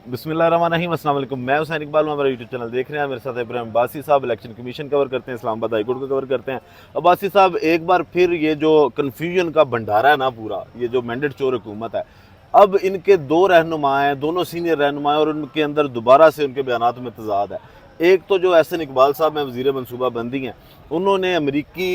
बिस्मिल्लाहिर्रहमानिर्रहीम, अस्सलाम वालेकुम। मैं हुसैन इकबाल, हमारा यूट्यूब चैनल देख रहे हैं। मेरे साथ इब्राहिम अब्बासी साहब इलेक्शन कमीशन कवर करते हैं, इस्लामाबाद हाई कोर्ट को कवर करते हैं। अब्बासी साहब, एक बार फिर ये जो कन्फ्यूजन का भंडारा है ना पूरा, ये जो मैंडेट चोर हुकूमत है, अब इनके दो रहनुमा हैं, दोनों सीनियर रहनुमा हैं, और उनके अंदर दोबारा से उनके बयानात में तजाद है। एक तो जो एहसन इकबाल साहब हैं, वज़ीर मनसूबा बंदी हैं, उन्होंने अमरीकी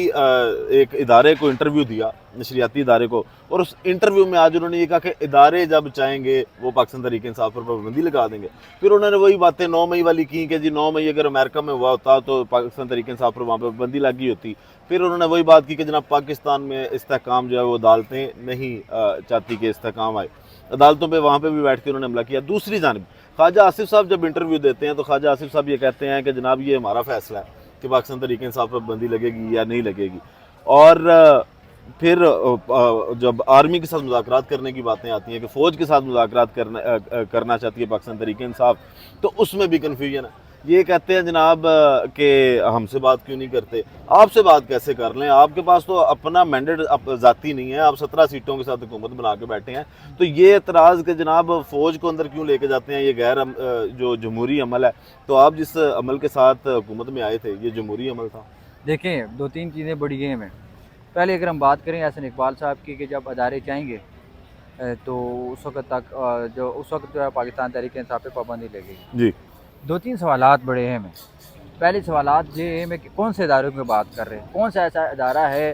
एक इदारे को इंटरव्यू दिया, नशरियाती इदारे को, और उस इंटरव्यू में आज उन्होंने ये कहा कि इदारे जब चाहेंगे वो पाकिस्तान तहरीक इंसाफ पर पाबंदी लगा देंगे। फिर उन्होंने वही बातें 9 मई वाली की कि जी 9 मई अगर अमेरिका में हुआ होता तो पाकिस्तान तहरीक इंसाफ पर वहाँ पर पाबंदी लगी होती। फिर उन्होंने वही बात की कि जनाब पाकिस्तान में इस्तेहकाम जो है वो अदालतें नहीं चाहती कि इस्तेहकाम आए, अदालतों पर वहाँ पर भी बैठ के उन्होंने हमला किया। दूसरी जानब ख्वाजा आसिफ साहब जब इंटरव्यू देते हैं तो ख्वाजा आसिफ साहब ये कहते हैं कि जनाब ये हमारा फैसला है कि पाकिस्तान तहरीक इंसाफ पर पाबंदी लगेगी या नहीं लगेगी। और फिर जब आर्मी के साथ मुज़ाकरात करने की बातें आती हैं कि फ़ौज के साथ मुज़ाकरात करना चाहती है पाकिस्तान तहरीक इंसाफ, तो उसमें भी कन्फ्यूजन है। ये कहते हैं जनाब कि हमसे बात क्यों नहीं करते, आपसे बात कैसे कर लें, आपके पास तो अपना मैंडेट ज़ाती नहीं है, आप 17 सीटों के साथ हुकूमत बना के बैठे हैं। तो ये एतराज़ कि जनाब फ़ौज को अंदर क्यों लेके जाते हैं, ये गैर जो जमहूरी अमल है। तो आप जिस अमल के साथ हुकूमत में आए थे, ये जमहूरी अमल था। देखें, दो तीन चीज़ें बड़ी अहम हैं। पहले अगर हम बात करें एहसन इकबाल साहब की कि जब अदारे चाहेंगे तो उस वक्त तक जो है पाकिस्तान तहरीक इंसाफ पे पाबंदी लगेगी। जी, दो तीन सवालात बड़े अहम हैं। पहले सवालात ये अहम है कि कौन से इदारों की बात कर रहे हैं, कौन सा ऐसा इदारा है,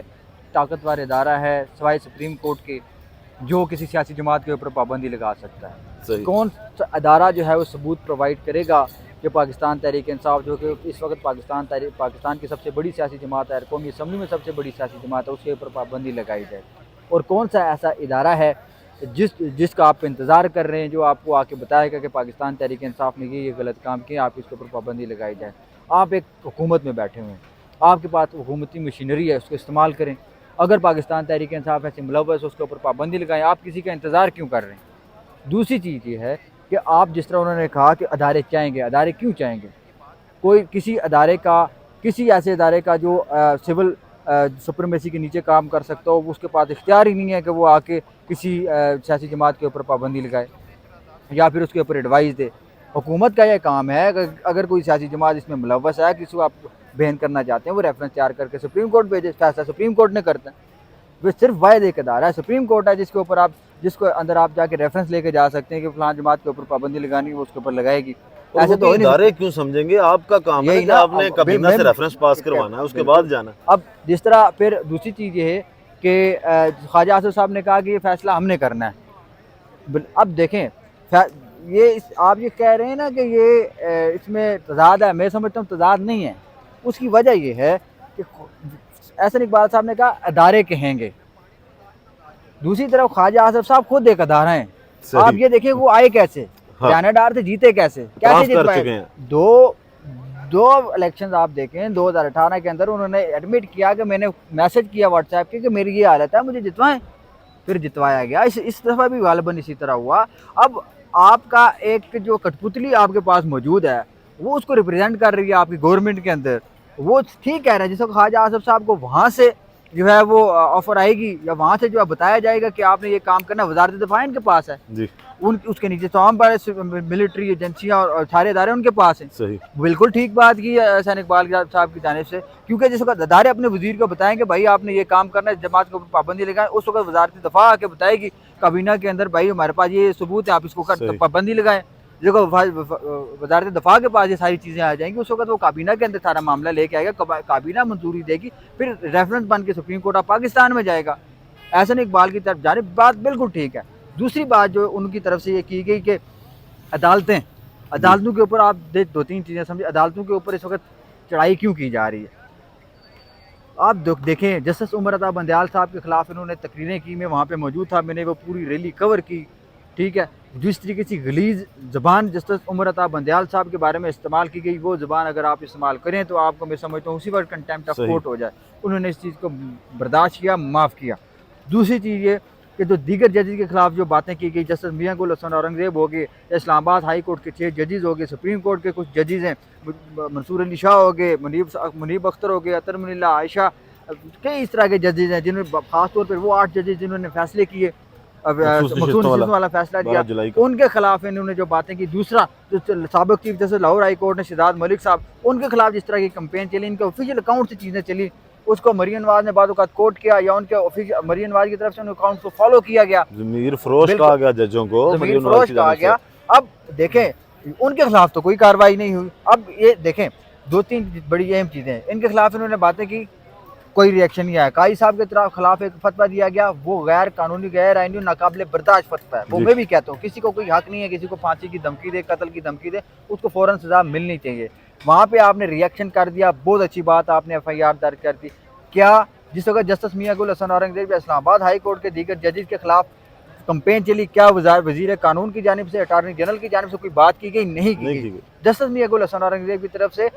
ताकतवर इदारा है सिवाय सुप्रीम कोर्ट के जो किसी सियासी जमात के ऊपर पाबंदी लगा सकता है। सही। कौन सा अदारा जो है वो सबूत प्रोवाइड करेगा कि पाकिस्तान तहरीक इंसाफ जो कि इस वक्त पाकिस्तान की सबसे बड़ी सियासी जमात है, कौमी असम्बली में सबसे बड़ी सियासी जमात है, उसके ऊपर पाबंदी लगाई जाए। और कौन सा ऐसा इदारा है जिसका आप इंतज़ार कर रहे हैं, जो आपको आके बताएगा कि पाकिस्तान तहरीक इंसाफ ने ये गलत काम किया, आप इसके ऊपर पाबंदी लगाई जाए। आप एक हुकूमत में बैठे हुए हैं, आपके पास हुकूमती मशीनरी है, उसको इस्तेमाल करें। अगर पाकिस्तान तहरीक इंसाफ ऐसे मुलव्वस उसके ऊपर पाबंदी लगाएं, आप किसी का इंतज़ार क्यों कर रहे हैं। दूसरी चीज़ ये है कि आप जिस तरह उन्होंने कहा कि अदारे चाहेंगे, अदारे क्यों चाहेंगे। कोई किसी ऐसे इदारे का जो सिविल सुप्रीमेसी के नीचे काम कर सकता हो, उसके पास इख्तियार ही नहीं है कि वो आके किसी सियासी जमात के ऊपर पाबंदी लगाए या फिर उसके ऊपर एडवाइस दे। हुकूमत का यह काम है कि अगर कोई सियासी जमात इसमें मुलव्वस है, किसी को आप बैन करना चाहते हैं, वो रेफरेंस तैयार करके सुप्रीम कोर्ट भेजे, फैसला सुप्रीम कोर्ट ने करता है। वो सिर्फ वाहिद एक अदारा है, सुप्रीम कोर्ट है, जिसको अंदर आप जाके रेफरेंस लेके जा सकते हैं कि फलां जमात के ऊपर पाबंदी लगानी है, वो उसके ऊपर लगाएगी। ऐसे तो इदारे क्यों समझेंगे, आपका काम है कि आपने काबीना से रेफरेंस पास करवाना है, उसके बाद जाना। अब जिस तरह फिर दूसरी चीज़ ये है कि ख्वाजा आसिफ साहब ने कहा कि ये फैसला हमने करना है। अब देखें, आप ये कह रहे हैं ना कि ये इसमें तजाद है, मैं समझता हूँ तजाद नहीं है। उसकी वजह ये है कि एहसन इकबाल साहब ने कहा अदारे कहेंगे, दूसरी तरफ ख्वाजा आसिफ साहब खुद एक अदारा हैं। आप ये देखिए वो आए कैसे, डार थे, जीते कैसे जितवाए। दो इलेक्शंस आप देखें 2018 के अंदर उन्होंने एडमिट किया कि मैंने मैसेज किया व्हाट्सएप के कि मेरी ये हालत है, मुझे जितवाएं, फिर जितवाया गया। इस दफ़ा भी गालिबन इसी तरह हुआ। अब आपका एक जो कठपुतली आपके पास मौजूद है, वो उसको रिप्रेजेंट कर रही है आपकी गवर्नमेंट के अंदर, वो ठीक कह रहा है। जिसको ख्वाजा आसिफ साहब को वहाँ से जो है वो ऑफर आएगी या वहाँ से जो है बताया जाएगा कि आपने ये काम करना, वज़ारत दिफा इनके पास है जी, उसके नीचे तमाम बड़े मिलिट्री एजेंसियाँ और सारे इदारे उनके पास हैं। सही, बिल्कुल ठीक बात की है एहसन इकबाल साहब की जानिब से, क्योंकि जिस वक्त इदारे अपने वजीर को बताएंगे भाई आपने ये काम करना है, जमात के ऊपर पाबंदी लगाएं, उस वक्त वज़ारत दिफा आके बताएगी काबीना के अंदर भाई हमारे पास ये सबूत है, आप इसको पाबंदी लगाएं। देखो वज़ारत दफ़ा के पास ये सारी चीज़ें आ जाएंगी, उस वक्त वो काबीना के अंदर सारा मामला लेके आएगा, काबीना मंजूरी देगी, फिर रेफरेंस बन के सुप्रीम कोर्ट ऑफ पाकिस्तान में जाएगा। एहसन इकबाल की तरफ जाने बात बिल्कुल ठीक है। दूसरी बात जो उनकी तरफ से ये की गई कि अदालतों के ऊपर आप दो तीन चीज़ें समझे, अदालतों के ऊपर इस वक्त चढ़ाई क्यों की जा रही है। आप देखें, जस्टिस उमर अता बंदयाल साहब के खिलाफ इन्होंने तकरीरें की, मैं वहाँ पे मौजूद था, मैंने वो पूरी रैली कवर की, ठीक है। जिस तरीके से गलीज ज़बान जस्टिस उमर अता बंदयाल साहब के बारे में इस्तेमाल की गई, वो ज़बान अगर आप इस्तेमाल करें तो आपको मैं समझता हूँ उसी वक्त कंटेम्प्ट ऑफ कोर्ट हो जाए। उन्होंने इस चीज़ को बर्दाश्त किया, माफ़ किया। दूसरी चीज़ ये कि जो दीगर जजेस के खिलाफ जो बातें की गई, जस्टिस मियां गुल हसन औरंगज़ेब हो गए, इस्लामाबाद हाई कोर्ट के 6 जजेस हो गए, सुप्रीम कोर्ट के कुछ जजेस हैं, मंसूर अली शाह हो गए, मुनीब अख्तर हो गए, अतर मुनिल्लाह आयशा, कई इस तरह के जजेस हैं जिन्होंने ख़ास तौर पर वो 8 जजेस जिन्होंने फैसले किए मखसूस वाला फैसला दिया, 12 जुलाई को। उनके खिलाफ इन्होंने जो बातें की। दूसरा जो साबिक chief justice Lahore high court ने शिदात मलिक साहब, उनके खिलाफ जिस तरह की कंपेन चली, इनके ऑफिशियल अकाउंट से चीज़ें चली, उसको मरियम नवाज ने बाद कोर्ट किया या उनके ऑफिशियल मरियम नवाज की तरफ से उन अकाउंट को फॉलो किया गया, ज़मीर फरोश कहा गया जजों को, ज़मीर फरोश कहा गया। अब देखें उनके खिलाफ तो कोई कार्रवाई नहीं हुई। अब ये देखें दो तीन बड़ी अहम चीज़ें हैं, इनके खिलाफ इन्होंने बातें की, कोई रिएक्शन नहीं आया। काजी साहब के खिलाफ एक फतवा दिया गया, वो गैर कानूनी, गैर आईनी, नाकाबिले बर्दाश्त फतवा है। वो मैं भी कहता हूँ, किसी को कोई हक नहीं है किसी को फांसी की धमकी दे, कत्ल की धमकी दे, उसको फ़ौरन सजा मिलनी चाहिए। वहाँ पे आपने रिएक्शन कर दिया, बहुत अच्छी बात, आपने FIR दर्ज कर दी। क्या जिस वक्त जस्टिस मियां गुल हसन औरंगजेब इस्लामाबाद हाई कोर्ट के दीगर जजेस के खिलाफ कंपेन चली, क्या वजीर कानून की जानिब से, अटॉर्नी जनरल की जानिब से कोई बात की गई? नहीं की गई। जस्टिस मियां गुल हसन औरंगजेब की तरफ से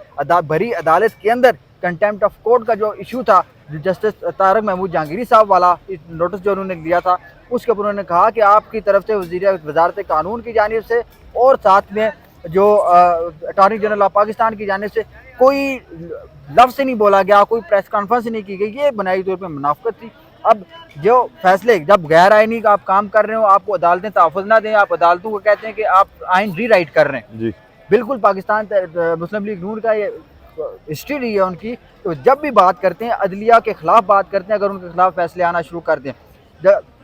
भरी अदालत के अंदर कंटेम्प्ट ऑफ कोर्ट का जो इशू था, जस्टिस तारक महमूद जहांगीरी साहब वाला नोटिस जो उन्होंने लिया था, उसके ऊपर उन्होंने कहा कि आपकी तरफ से वजारत कानून की जानिब से और साथ में जो अटॉर्नी जनरल ऑफ पाकिस्तान की जानिब से कोई लफ्ज़ से नहीं बोला गया, कोई प्रेस कॉन्फ्रेंस नहीं की गई, ये बुनियादी तौर पर मुनाफिकत थी। अब जो फैसले जब गैर आइनी का आप काम कर रहे हो, आपको अदालतें तहफ़्फ़ुज़ ना दें, आप अदालतों को कहते हैं कि आप आइन री राइट कर रहे हैं जी। बिल्कुल पाकिस्तान मुस्लिम लीग नून का ये हिस्ट्री रही है उनकी। तो जब भी बात करते हैं अदलिया के खिलाफ बात करते हैं, अगर उनके खिलाफ फैसले आना शुरू कर दें,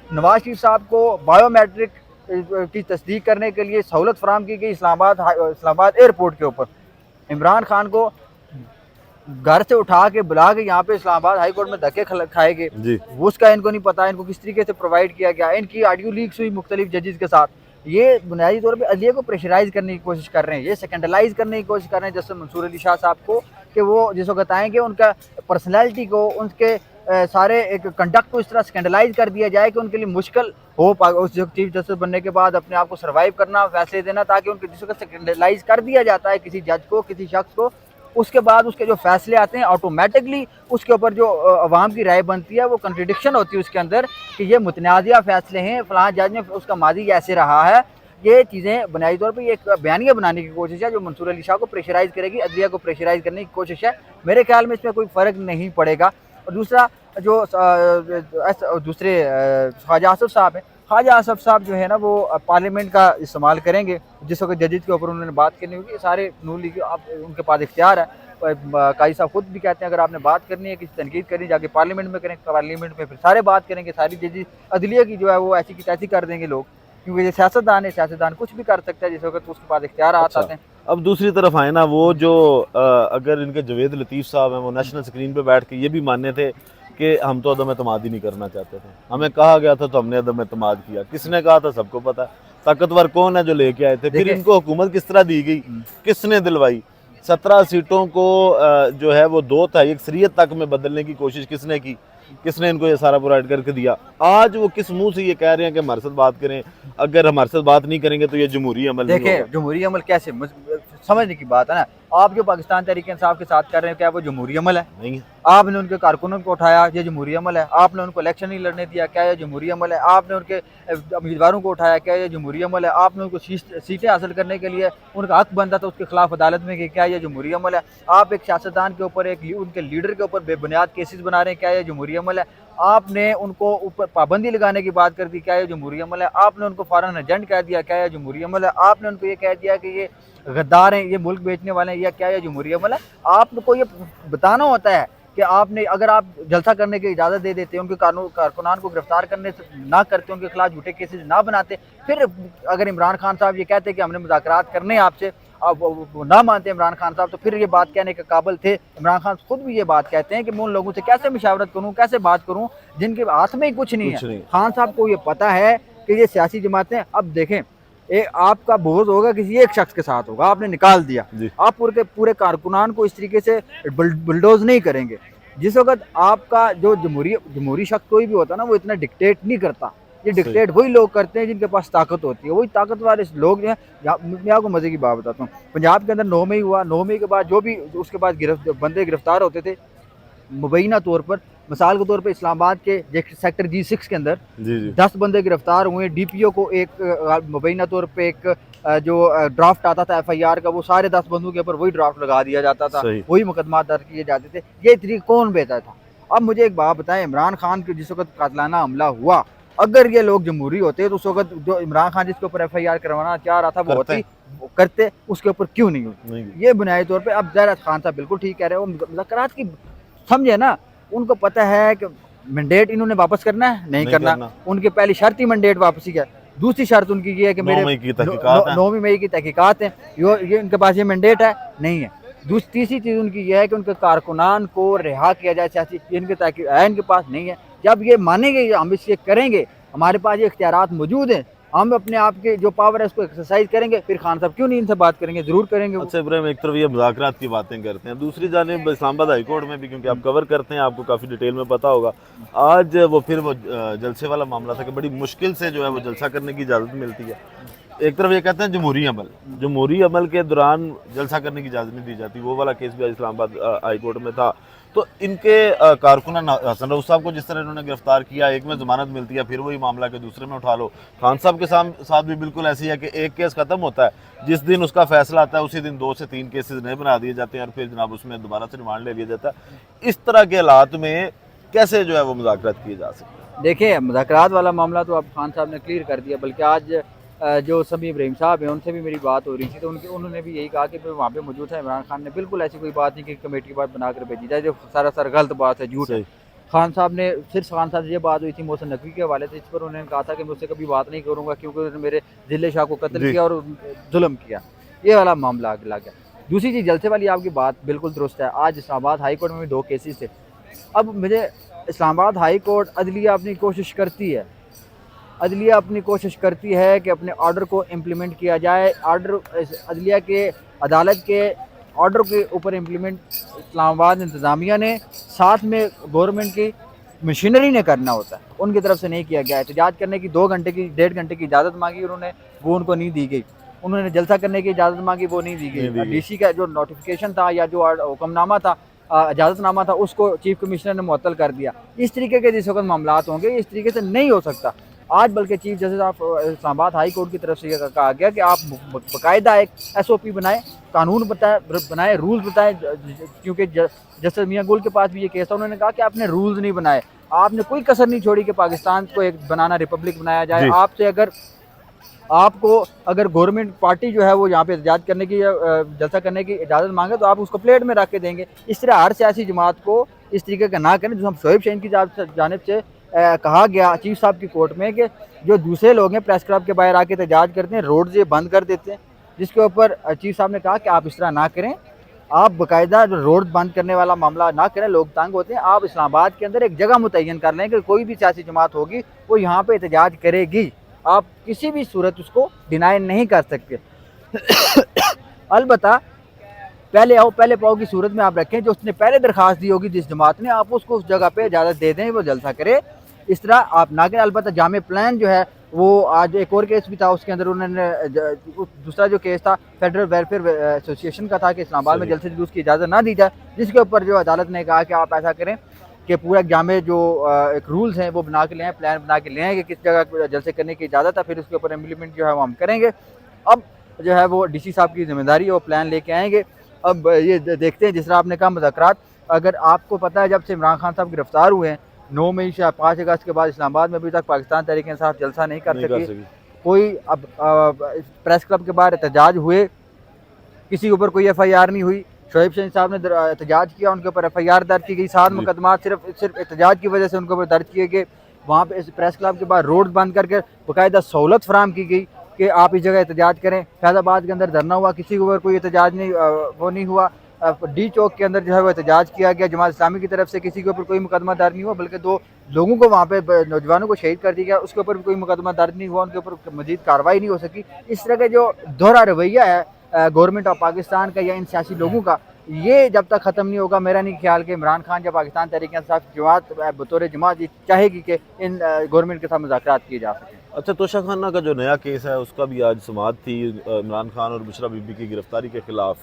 नवाज शरीफ साहब को बायोमेट्रिक की तस्दीक करने के लिए सहूलत फराम की गई इस्लामाबाद एयरपोर्ट के ऊपर, इमरान खान को घर से उठा के बुला के यहाँ पे इस्लामाबाद हाई कोर्ट में धक्के खाए गए, उसका इनको नहीं पता, इनको किस तरीके से प्रोवाइड किया गया। इनकी ऑडियो लीक्स हुई मुख्तलिफ जजेस के साथ। ये बुनियादी तौर पे अदलिया को प्रेशराइज करने की कोशिश कर रहे हैं, ये सेकेंडलाइज करने की कोशिश कर रहे हैं जस्टिस मंसूर अली शाह साहब को, कि वो जिस वक्त आएंगे उनका पर्सनैलिटी को, उनके सारे एक कंडक्ट को इस तरह स्कैंडलाइज कर दिया जाए कि उनके लिए मुश्किल हो उस चीफ जस्टिस बनने के बाद अपने आप को सर्वाइव करना, फैसले देना, ताकि उनके जिस वक्त स्कैंडलाइज कर दिया जाता है किसी जज को, किसी शख्स को, उसके बाद उसके जो फैसले आते हैं ऑटोमेटिकली उसके ऊपर जो अवाम की राय बनती है वो कंट्रडिक्शन होती है उसके अंदर कि ये मुतनाज़िया फैसले हैं, फलां जज ने उसका माजी ऐसे रहा है। ये चीज़ें बुनियादी तौर पर ये एक बयानिया बनाने की कोशिश है जो मंसूर अली शाह को प्रेशराइज करेगी, अदलिया को प्रेशराइज करने की कोशिश है। मेरे ख्याल में इसमें कोई फ़र्क नहीं पड़ेगा। और दूसरा जो दूसरे ख्वाजा आसिफ साहब हैं, ख्वाजा आसिफ साहब जो है ना वो पार्लियामेंट का इस्तेमाल करेंगे, जिस वक्त जजेस के ऊपर उन्होंने बात करनी होगी, सारे नून लीग आप उनके पास इख्तियार है। काजी साहब खुद भी कहते हैं अगर आपने बात करनी है, किसी तनकीद करनी, जाके पार्लियामेंट में करें, पार्लियामेंट में फिर सारे बात करेंगे, सारी जजेस अदलिया की जो है वो ऐसी की तैसी कर देंगे लोग, क्योंकि ये सियासतदान है, सियासतदान कुछ भी कर सकता है जिस वक्त उसके पास इख्तियार आते हैं। अब दूसरी तरफ आए ना वो जो अगर इनके जवेद लतीफ़ साहब हैं, वो नेशनल स्क्रीन पे बैठ के ये भी मानने थे कि हम तो अदम एतमाद ही नहीं करना चाहते थे, हमें कहा गया था तो हमने अदम एतमाद किया। किसने कहा था सबको पता है, ताकतवर कौन है जो लेके आए थे, फिर इनको हुकूमत किस तरह दी गई, किसने दिलवाई, 17 सीटों को जो है वो 2/3 अक्सरियत तक में बदलने की कोशिश किसने की, किसने इनको ये सारा प्रोवाइड करके दिया। आज वो किस मुंह से ये कह रहे हैं कि हमारे साथ बात करें, अगर हमारे साथ बात नहीं करेंगे तो ये जमहूरी अमल नहीं होगा। देखिए जमहूरी अमल कैसे समझने की बात है ना, आप जो पाकिस्तान तहरीक इंसाफ के साथ कर रहे हैं क्या वो जमहूरी अमल है? नहीं है। आपने उनके कारकुनों को उठाया, ये जमहूरी अमल है। आपने उनको इलेक्शन नहीं लड़ने दिया, क्या ये जमहूरी अमल है? आपने उनके उम्मीदवारों को उठाया, क्या ये जमहूरी अमल है? आपने उनको सीटें हासिल करने के लिए उनका हक बनता था उसके खिलाफ अदालत में गए, क्या ये जमहूरी अमल है? आप एक सियासतदान के ऊपर, एक उनके लीडर के ऊपर बेबुनियाद केसेस बना रहे हैं, क्या ये जमहूरी अमल है? आपने उनको ऊपर पाबंदी लगाने की बात कर दी, क्या ये जमहूरी अमल है? आपने उनको फॉरेन एजेंट कह दिया, क्या ये जमहूरी अमल है? आपने उनको ये कह दिया कि ये गद्दार हैं, ये मुल्क बेचने वाले हैं, या क्या ये जमहूरी अमल है? आपको ये बताना होता है कि आपने अगर आप जलसा करने की इजाज़त दे देते, उनके कारकुनान को गिरफ्तार करने से ना करते, उनके खिलाफ झूठे केसेस ना बनाते, फिर अगर इमरान खान साहब ये कहते कि हमने मुज़ाकरात करने हैं आपसे, अब वो ना मानते इमरान खान साहब, तो फिर ये बात कहने के काबिल थे। इमरान खान खुद भी ये बात कहते हैं कि मैं उन लोगों से कैसे मशावरत करूँ, कैसे बात करूँ जिनके हाथ में ही कुछ नहीं है। खान साहब को ये पता है कि ये सियासी जमातें, अब देखें आपका बोझ होगा किसी एक शख्स के साथ होगा, आपने निकाल दिया, आप पूरे कारकुनान को इस तरीके से बुलडोज नहीं करेंगे। जिस वक्त आपका जो जमहूरी शख्स कोई भी होता है ना, वो इतना डिक्टेट नहीं करता। ये डिक्टेट वही लोग करते हैं जिनके पास ताकत होती है, वही ताकत वाले लोग जो हैं। मैं आपको मजे की बात बताता हूँ, पंजाब के अंदर 9 मई हुआ, 9 मई के बाद जो भी उसके बाद बंदे गिरफ्तार होते थे, मुबैना तौर पर, मिसाल के तौर पर इस्लामाबाद के सेक्टर G6 के अंदर 10 बंदे गिरफ्तार हुए। DPO को एक मुबैना तौर पे एक जो ड्राफ्ट आता था FIR का, वो सारे 10 बंदों के ऊपर वही ड्राफ्ट लगा दिया जाता था, वही मुकदमा दर्ज किए जाते थे। ये तरीका कौन बेहतर था? अब मुझे एक बात बताएं, इमरान खान के जिस वक्त कातलाना हमला हुआ, अगर ये लोग जमहूरी होते तो उस वक्त जो इमरान खान जिसके ऊपर FIR करवाना चाह रहा था वो करते। होती, वो करते, उसके ऊपर क्यों नहीं होती? नहीं। ये बुनियादी तौर पे अब ज़ाहिर है खान साहब बिल्कुल ठीक कह रहे हैं, वो मुज़ाकरात की समझे ना, उनको पता है कि मैंडेट इन्होंने वापस करना है, नहीं नहीं करना। करना। उनकी पहली शर्त ही मैंडेट वापसी का है। दूसरी शर्त उनकी ये है कि 9 मेरे मई की तहकीकात है। 9वीं मई की तहकीकात है, ये इनके पास ये मैंडेट है, नहीं है। तीसरी चीज़ उनकी ये है कि उनके कारकुनान को रिहा किया जाए, सियासी इनके ताकि है इनके पास नहीं है। जब ये मानेंगे हम इसे करेंगे, हमारे पास ये इख्तियारात मौजूद हैं, हम अपने आप के जो पावर है उसको एक्सरसाइज करेंगे, फिर खान साहब क्यों नहीं इनसे बात करेंगे, ज़रूर करेंगे वो। अच्छा इब्राहिम, एक तरफ ये मुज़ाकरात की बातें करते हैं, दूसरी जानिब इस्लामाबाद हाई कोर्ट में भी, क्योंकि आप कवर करते हैं, आपको काफ़ी डिटेल में पता होगा, आज वो फिर वो जलसे वाला मामला था कि बड़ी मुश्किल से जो है वो जलसा करने की इजाज़त मिलती है। एक तरफ ये कहते हैं जमहूरी अमल के दौरान जलसा करने की इजाज़त नहीं दी जाती, वो वाला केस भी आज इस्लामाबाद हाई कोर्ट में था। तो इनके कारकुनान हसन रऊफ साहब को जिस तरह इन्होंने गिरफ्तार किया, एक में ज़मानत मिलती है, फिर वही मामला के दूसरे में उठा लो। खान साहब के साथ भी बिल्कुल ऐसी है कि एक केस ख़त्म होता है, जिस दिन उसका फैसला आता है उसी दिन 2 से 3 केसेस नए बना दिए जाते हैं और फिर जनाब उसमें दोबारा से रिमांड ले लिया जाता है। इस तरह के हालात में कैसे जो है वो मुज़ाकरात किए जा सकते हैं? देखिए, मुज़ाकरात वाला मामला तो अब खान साहब ने क्लियर कर दिया, बल्कि आज जो समी इब्राहिम साहब हैं उनसे भी मेरी बात हो रही थी, तो उन्होंने भी यही कहा कि फिर वहाँ पे मौजूद है इमरान खान ने, बिल्कुल ऐसी कोई बात नहीं कि कमेटी की बात बनाकर भेजी जाए, जो सरासर गलत बात है, झूठ है। सही। खान साहब ने सिर्फ खान साहब से ये बात हुई थी मोहसिन नकवी के हवाले से, इस पर उन्होंने कहा था कि मैं उससे कभी बात नहीं करूँगा क्योंकि उसने मेरे जिले शाह को कत्ल जी। किया और जुल्म किया, ये वाला मामला आगे लग गया। दूसरी चीज़, जलसे वाली आपकी बात बिल्कुल दुरुस्त है। आज इस्लामाबाद हाई कोर्ट में भी 2 केसेस थे। अब मुझे इस्लामाबाद हाई कोर्ट, अदलिया अपनी कोशिश करती है, अदलिया अपनी कोशिश करती है कि अपने ऑर्डर को इम्प्लीमेंट किया जाए। ऑर्डर अदलिया के, अदालत के ऑर्डर के ऊपर इम्प्लीमेंट इस्लामाबाद इंतज़ामिया ने, साथ में गवर्नमेंट की मशीनरी ने करना होता है, उनकी तरफ से नहीं किया गया। एहतजाज करने की 2 घंटे की, 1.5 घंटे की इजाज़त मांगी उन्होंने, वो उनको नहीं दी गई। उन्होंने जलसा करने की इजाज़त मांगी, वो नहीं दी नहीं दी गई। गई। डीसी का जो नोटिफिकेशन था या जो हुक्मनामा था, इजाज़तनामा था, उसको चीफ कमिश्नर ने मुअत्तल कर दिया। इस तरीके के जिस वक्त मामलात होंगे, इस तरीके से नहीं हो सकता। आज बल्कि chief justice of Islamabad high court की तरफ से ये कहा गया कि आप बाकायदा एक SOP बनाएं, कानून बनाए, रूल्स बताएं, क्योंकि जस्टिस मियां गुल के पास भी ये केस था, उन्होंने कहा कि आपने रूल्स नहीं बनाए, आपने कोई कसर नहीं छोड़ी कि पाकिस्तान को एक बनाना रिपब्लिक बनाया जाए। जी। आपसे अगर आपको अगर गवर्नमेंट पार्टी जो है वो यहाँ पे एहतजाज करने की, जलसा करने की इजाज़त मांगे तो आप उसको प्लेट में रख के देंगे। इस तरह हर सियासी जमात को इस तरीके का ना करें। जो हम शोएब शहीन की जानिब से कहा गया चीफ साहब की कोर्ट में कि जो दूसरे लोग हैं प्रेस क्लब के बाहर आके एहतजाज करते हैं, रोड ये बंद कर देते हैं, जिसके ऊपर चीफ साहब ने कहा कि आप इस तरह ना करें, आप बाकायदा जो रोड बंद करने वाला मामला ना करें, लोग तंग होते हैं। आप इस्लामाबाद के अंदर एक जगह मुतय्यन कर लें कि कोई भी सियासी जमात होगी वो यहाँ पे एहतजाज करेगी, आप किसी भी सूरत उसको डिनाई नहीं कर सकते। अलबत्ता पहले आओ पहले पाओ की सूरत में आप रखें, जो उसने पहले दरखास्त दी होगी जिस जमात ने, आप उसको उस जगह पे इजाज़त दे दें, वो जलसा करे। इस तरह आप ना करें। अलबत्ता जामे प्लान जो है वो आज एक और केस भी था, उसके अंदर उन्होंने दूसरा जो केस था फेडरल वेलफेयर एसोसिएशन का था कि इस्लामाबाद में जलसे जुलूस की इजाज़त ना दी जाए, जिसके ऊपर जो अदालत ने कहा कि आप ऐसा करें कि पूरा जामे जो एक रूल्स हैं वो बना के ले आएँ, प्लान बना के ले आएँ कि किस जगह जलसे करने की इजाज़त है, फिर उसके ऊपर इम्प्लीमेंट जो है वो हम करेंगे। अब जो है वो DC साहब की जिम्मेदारी है, वो प्लान लेके आएंगे। अब ये देखते हैं, जिस तरह आपने कहा मुज़ाकरात, अगर आपको पता है जब से इमरान खान साहब गिरफ्तार हुए हैं 9 मई से 5 अगस्त के बाद इस्लामाबाद में अभी तक पाकिस्तान तहरीक इंसाफ जलसा नहीं कर सकी। कोई अब प्रेस क्लब के बाहर एहतजाज हुए, किसी के ऊपर कोई FIR नहीं हुई। शोएब शहीन साहब ने एहतजाज किया, उनके ऊपर FIR दर्ज की गई, 7 मुकदमा सिर्फ एहतजाज की वजह से उनके ऊपर दर्ज किए गए। वहाँ पे प्रेस क्लब के बाहर रोड बंद करके बाकायदा सहूलत फराम की गई कि आप इस जगह एहतजाज करें। फैज़ाबाद के अंदर धरना हुआ, किसी के ऊपर कोई एहतजाज नहीं वो नहीं हुआ। D चौक के अंदर जो है वो एहतजाज किया गया, जमात इस्लामी की तरफ से किसी के ऊपर कोई मुकदमा दर्ज नहीं हुआ, बल्कि 2 लोगों को वहाँ पे नौजवानों को शहीद कर दिया गया, उसके ऊपर भी कोई मुकदमा दर्ज नहीं हुआ, उनके ऊपर मजीद कार्रवाई नहीं हो सकी। इस तरह का जो दोहरा रवैया है गवर्नमेंट ऑफ पाकिस्तान का या इन सियासी लोगों का, ये जब तक ख़त्म नहीं होगा, मेरा नहीं ख्याल कि इमरान खान या पाकिस्तान तहरीक इंसाफ जमात बतौर जमात चाहेगी कि इन गवर्नमेंट के साथ मुज़ाकरात किए जा सकें। अच्छा, तोशा खाना का जो नया केस है उसका भी आज समाअत थी इमरान खान और बुशरा बीबी की गिरफ्तारी के खिलाफ,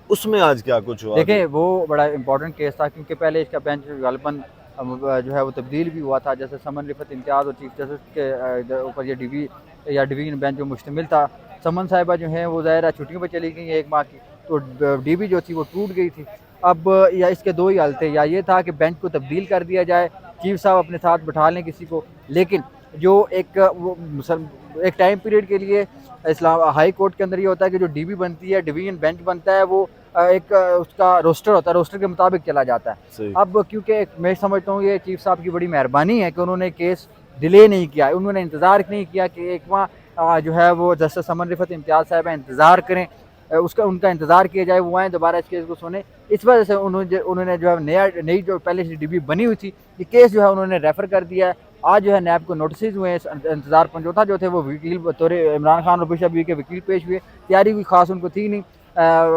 उसमें आज क्या कुछ हुआ? देखिए, वो बड़ा इंपॉर्टेंट केस था, क्योंकि पहले इसका बेंच गालिबन जो है वो तब्दील भी हुआ था। जैसे समन रिफत इम्तियाज़ और चीफ जस्टिस के ऊपर ये डिवीजन बेंच जो मुश्तमिल था, समन साहिबा जो हैं वो ज़ाहिर है छुट्टियों पर चली गई 1 माह की, तो DB जो थी वो टूट गई थी। अब या इसके 2 ही हल थे, या ये था कि बेंच को तब्दील कर दिया जाए, चीफ साहब अपने साथ बैठा लें किसी को, लेकिन जो एक टाइम पीरियड के लिए इस्लाम हाई कोर्ट के अंदर ये होता है कि जो डीबी बनती है, डिवीजन बेंच बनता है, वो उसका रोस्टर होता है, रोस्टर के मुताबिक चला जाता है। सही। अब क्योंकि मैं समझता हूँ ये चीफ साहब की बड़ी मेहरबानी है कि उन्होंने केस डिले नहीं किया, उन्होंने इंतज़ार नहीं किया कि एक वहाँ जो है वो जस्टिस समन रिफत इम्तियाज़ साहब इंतज़ार करें, उनका इंतज़ार किया जाए, वो आएँ दोबारा इस केस को सुने। इस वजह से उन्होंने जो है नई जो पहले से डीबी बनी हुई थी, ये केस जो है उन्होंने रेफ़र कर दिया है। आज जो है नैब को नोटिस हुए हैं, इंतज़ार पंजोथा जो थे वो वकील बतौर इमरान खान और बुशरा बीवी के वकील पेश हुए। तैयारी कोई ख़ास उनको थी नहीं।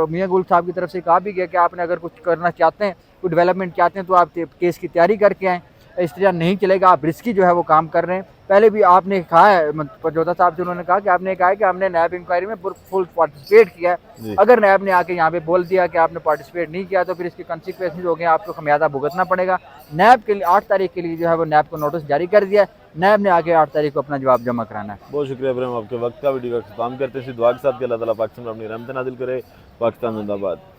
मियां गुल साहब की तरफ से कहा भी गया कि आपने अगर कुछ करना चाहते हैं, कोई डेवलपमेंट चाहते हैं, तो आप केस की तैयारी करके आएँ। इस तरह नहीं चलेगा, आप रिस्की जो है वो काम कर रहे हैं। पहले भी आपने कहा है, पंजोथा साहब से उन्होंने कहा कि आपने कहा है कि हमने नैब इंक्वायरी में फुल पार्टिसिपेट किया है। अगर नैब ने आके यहाँ पे बोल दिया कि आपने पार्टिसिपेट नहीं किया, तो फिर इसके कंसिक्वेंसेस हो गए, आपको खमियाजा भुगतना पड़ेगा। नैब के लिए 8 तारीख के लिए जो है वो नैब को नोटिस जारी कर दिया है। नैब ने आके 8 तारीख को अपना जवाब जमा कराना है। बहुत शुक्रिया इब्राहिम आपके वक्त का। वीडियो का इख्तिताम करते हैं दुआ के साथ कि अल्लाह ताला पाकिस्तान में अपनी रहमत नाज़िल करे। पाकिस्तान जिंदाबाद।